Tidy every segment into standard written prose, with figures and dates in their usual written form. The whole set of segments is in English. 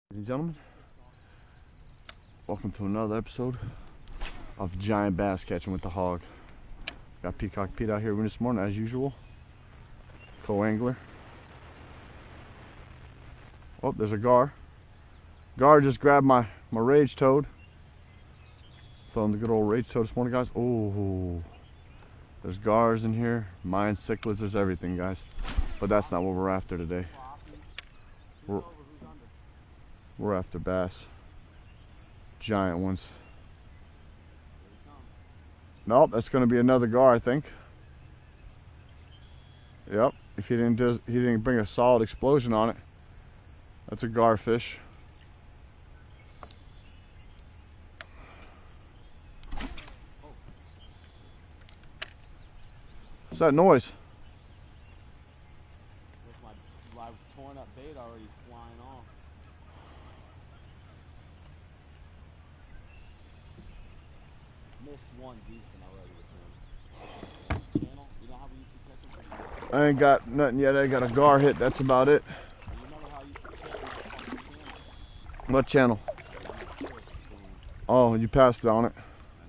Ladies and gentlemen, welcome to another episode of Giant Bass Catching with the Hog. Got Peacock Pete out here with me this morning as usual, co-angler. Oh, there's a gar. Gar just grabbed my rage toad. Throwing the good old rage toad this morning, guys. Oh, there's gars in here, mine, cichlids, there's everything, guys. But that's not what we're after today. We're after bass. Giant ones. Nope, that's going to be another gar, I think. Yep, if he didn't bring a solid explosion on it. That's a gar fish. What's that noise? My torn up bait already flying off. Missed one decent already this morning. Channel, you know how we used to catch them? I ain't got nothing yet. I got a gar hit. That's about it. You remember how you used to catch them on the channel? What channel? Oh, you passed on it. I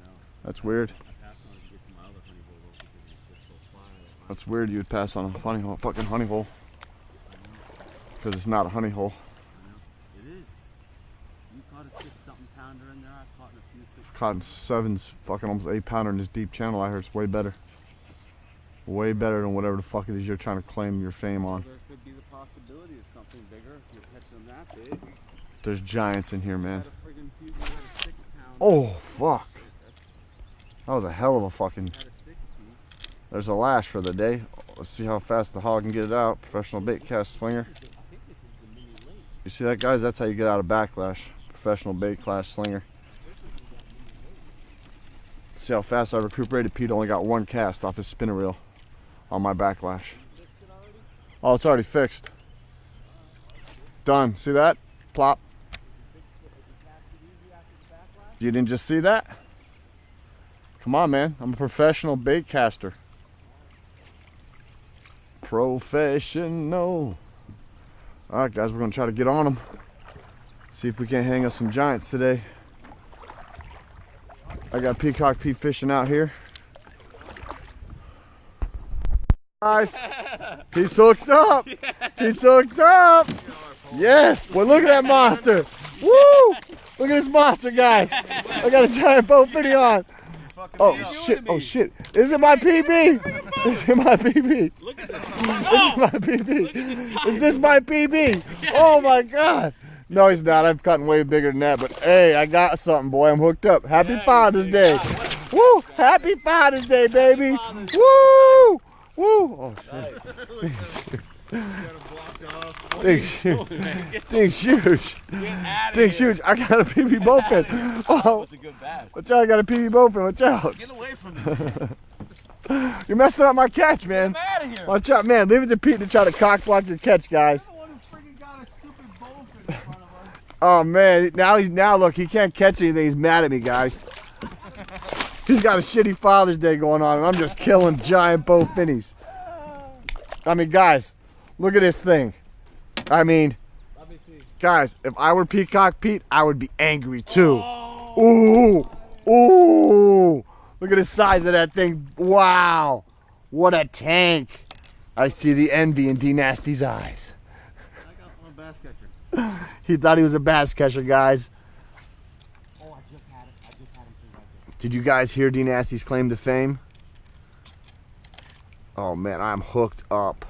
know. That's weird. I passed on it to get to my other honey hole though because it's just so far. That's weird. You would pass on a funny hole, fucking honey hole. Because it's not a honey hole. I know. It is. You caught a 6-something pounder in there. I've caught a few 6. Caught in 7's fucking almost 8 pounder in this deep channel. I heard it's way better. Way better than whatever the fuck it is you're trying to claim your fame on. There could be the possibility of something bigger if you're catching them that big. There's giants in here, man. Had a friggin' few, we had a 6 pounder. Oh, fuck. That was a hell of a fucking... Had a 6 piece. There's a lash for the day. Let's see how fast the hog can get it out. Professional bait cast slinger. I think this is the mini lake. You see that, guys? That's how you get out of backlash. Professional bait cast slinger. See how fast I recuperated? Pete only got 1 cast off his spinner reel on my backlash. Oh, it's already fixed. Done. See that? Plop. You didn't just see that? Come on, man. I'm a professional bait caster. Professional. Alright, guys, we're going to try to get on them. See if we can't hang us some giants today. I got Peacock Pete fishing out here. Guys, he's hooked up. He's hooked up. Yes, boy, look at that monster. Woo! Look at this monster, guys. I got a giant boat video on. Oh shit! Oh shit! Is it my PB? Is it my PB? Look at this. This is my PB. Is this my PB? Oh my god! No, he's not. I've caught way bigger than that. But hey, I got something, boy. I'm hooked up. Happy Father's Day. Woo! Happy Father's Day, baby. Woo! Woo! Oh shit! Thing's huge. Thing's huge. Thing's huge. I got a PB bowfin. Oh, That's a good bass. watch out! I got a PB bowfin. Watch out! Get away from me. You're messing up my catch, man. Get out of here. Watch out, man. Leave it to Pete to try to cock block your catch, guys. I'm the one who freaking got a stupid bowfin in front of us. Oh man, now look, he can't catch anything. He's mad at me, guys. He's got a shitty Father's Day going on, and I'm just killing giant bowfinnies. I mean, guys, look at this thing. I mean, Let me see. guys, if I were Peacock Pete, I would be angry too. Ooh, ooh! Look at the size of that thing. Wow, what a tank! I see the envy in D Nasty's eyes. I got one bass catcher. He thought he was a bass catcher, guys. Oh, I just had it. I just had him through right there. Did you guys hear D Nasty's claim to fame? Oh man, I'm hooked up.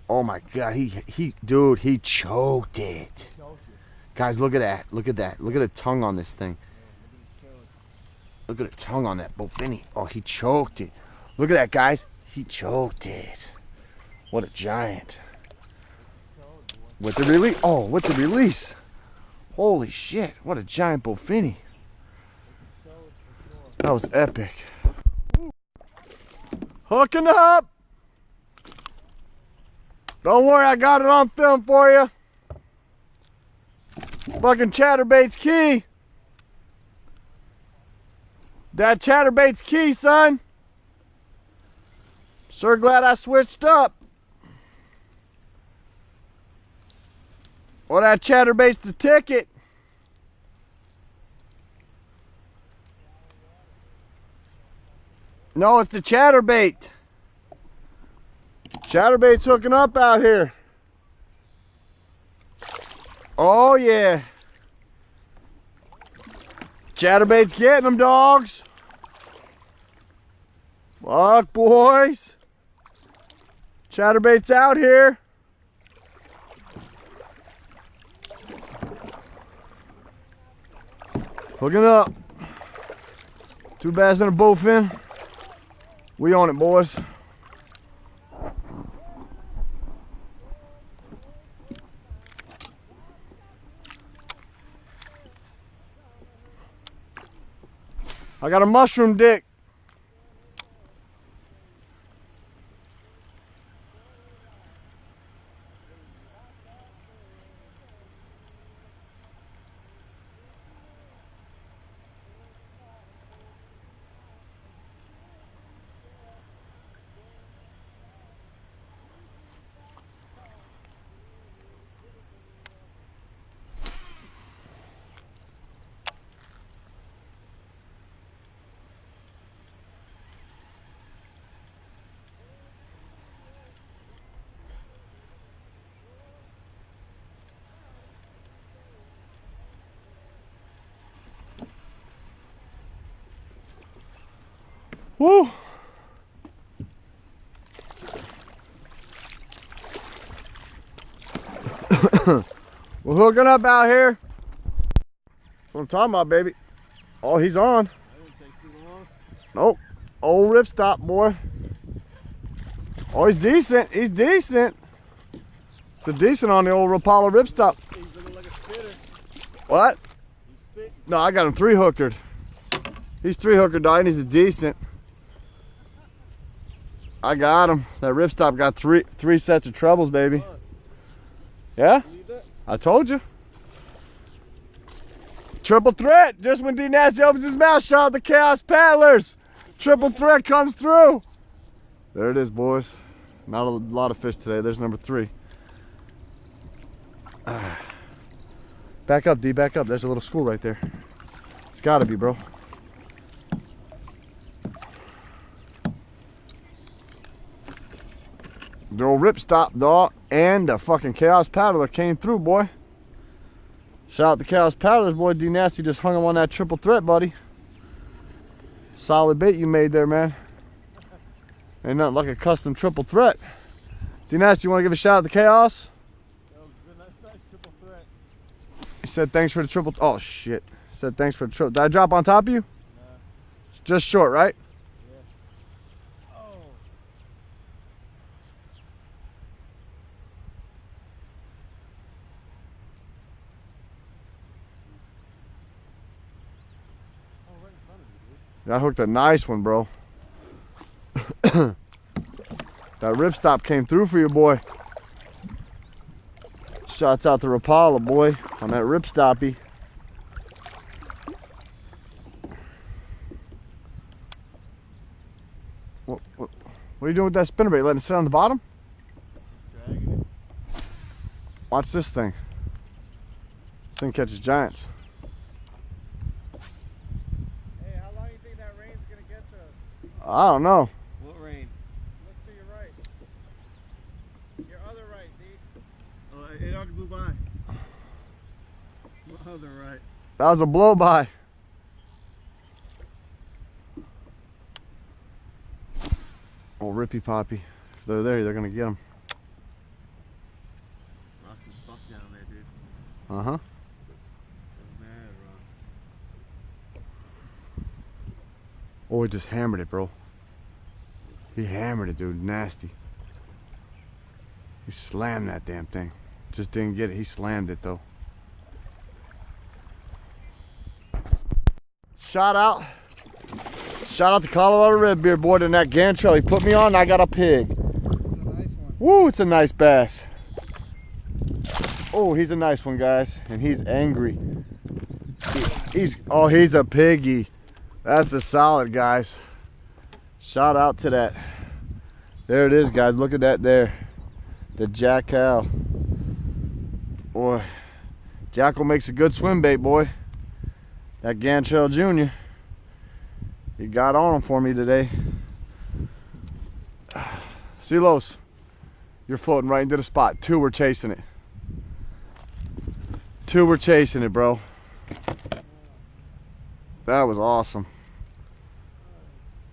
Oh my god, dude, he choked it. Guys, look at that. Look at that. Look at the tongue on this thing. Look at the tongue on that bowfinny. Oh, he choked it. Look at that, guys. He choked it. What a giant. With the release. Oh, with the release. Holy shit. What a giant bowfinny. That was epic. Hooking up. Don't worry, I got it on film for you. Fucking chatterbait's key. That chatterbait's key, son. Sure glad I switched up. Or that chatterbait's the ticket. No, it's the chatterbait. Chatterbait's hooking up out here. Oh yeah. Chatterbait's getting them, dogs. Fuck, boys. Chatterbait's out here. Hooking up. 2 bass and a bowfin. We on it, boys. I got a mushroom dick. Woo! We're hooking up out here. That's what I'm talking about, baby. Oh, he's on. That didn't take too long. Nope. Old ripstop, boy. Oh, he's decent. He's decent. It's a decent on the old Rapala ripstop. He's looking like a spitter. What? He's spitting. No, I got him 3-hookered. He's 3-hookered, dog, and he's a decent. I got him. That ripstop got three sets of trebles, baby. Yeah? You need that? I told you. Triple threat. Just when D Nasty opens his mouth, shout out the Chaos Paddlers. Triple threat comes through. There it is, boys. Not a lot of fish today. There's number 3. Back up, D. Back up. There's a little school right there. It's got to be, bro. The old ripstop, dog, and the fucking Chaos Paddler came through, boy. Shout out the Chaos Paddlers, boy. D Nasty just hung him on that triple threat, buddy. Solid bait you made there, man. Ain't nothing like a custom triple threat. D Nasty, you want to give a shout out to Chaos? That was a nice triple threat. He said thanks for the triple. Oh shit. He said thanks for the triple. Did I drop on top of you? Nah. Just short, right? Yeah. Oh. Oh, right in front of you, dude. I hooked a nice one, bro. That ripstop came through for you, boy. Shouts out to Rapala, boy, on that ripstoppy. What are you doing with that spinnerbait? Letting it sit on the bottom? Dragging it. Watch this thing. This thing catches giants. Hey, how long do you think that rain's gonna get to us? I don't know. What rain? Look to your right. Your other right, see? Oh, it already blew by. My other right. That was a blow by. Oh, Rippy Poppy. If they're there, they're gonna get them. Rock is stuck down there, dude. Uh-huh. Mad rock. Oh, he just hammered it, bro. He hammered it, dude. Nasty. He slammed that damn thing. Just didn't get it. He slammed it, though. Shout out. Shout out to Colorado Redbeard, boy, and that Gantrell. He put me on and I got a pig. That's a nice one. Woo, it's a nice bass. Oh, he's a nice one, guys. And he's angry. He's a piggy. That's a solid, guys. Shout out to that. There it is, guys. Look at that there. The jackal. Boy. Jackal makes a good swim bait, boy. That Gantrell Jr. He got on him for me today. Silos, you're floating right into the spot. 2 were chasing it. 2 were chasing it, bro. That was awesome.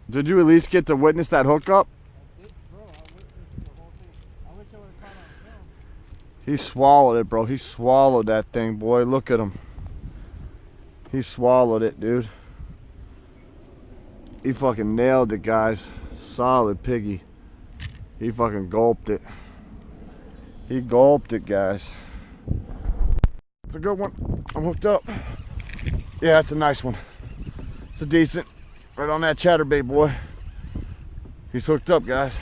Did you at least get to witness that hookup? He swallowed it, bro. He swallowed that thing, boy. Look at him. He swallowed it, dude. He fucking nailed it, guys. Solid piggy. He fucking gulped it. He gulped it, guys. It's a good one. I'm hooked up. Yeah, it's a nice one. It's a decent. Right on that chatterbait, boy. He's hooked up, guys.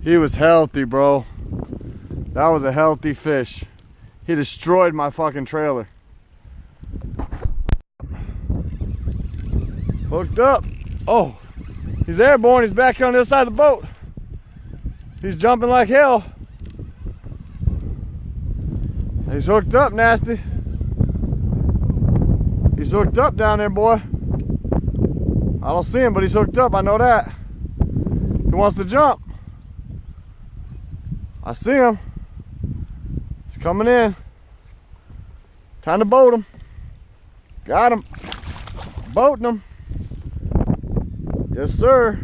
He was healthy, bro. That was a healthy fish. He destroyed my fucking trailer. Hooked up. Oh, he's airborne. He's back on the other side of the boat. He's jumping like hell. He's hooked up, nasty. He's hooked up down there, boy. I don't see him, but he's hooked up. I know that. He wants to jump. I see him. He's coming in. Time to boat him. Got him. Boating him. Yes, sir.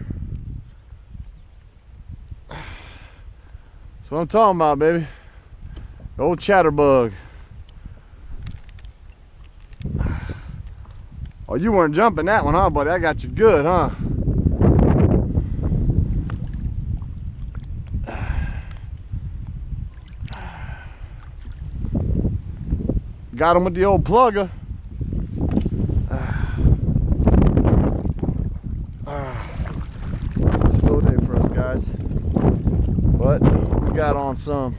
That's what I'm talking about, baby. The old chatterbug. Oh, you weren't jumping that one, huh, buddy? I got you good, huh? Got him with the old plugger. Slow day for us, guys. But we got on some.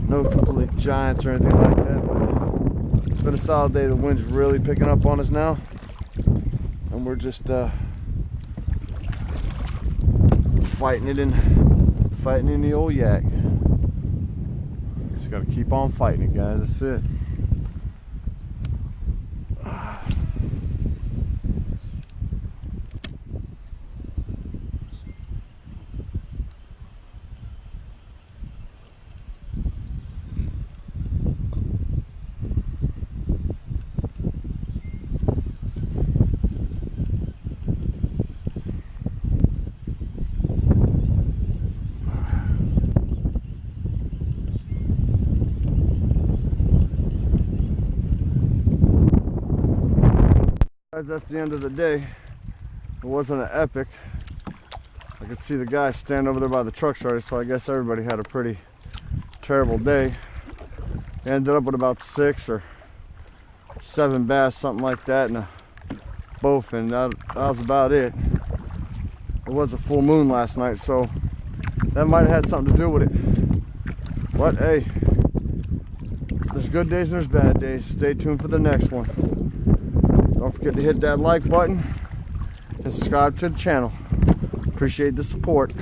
No complete giants or anything like that. But it's been a solid day. The wind's really picking up on us now. And we're just fighting in the old yak. Just gotta keep on fighting it, guys. That's it. Guys, that's the end of the day. It wasn't an epic. I could see the guy stand over there by the truck starter, so I guess everybody had a pretty terrible day. They ended up with about 6 or 7 bass, something like that, and a bowfin. That was about it. It was a full moon last night, so that might have had something to do with it. But hey, there's good days and there's bad days. Stay tuned for the next one. Don't forget to hit that like button and subscribe to the channel. Appreciate the support.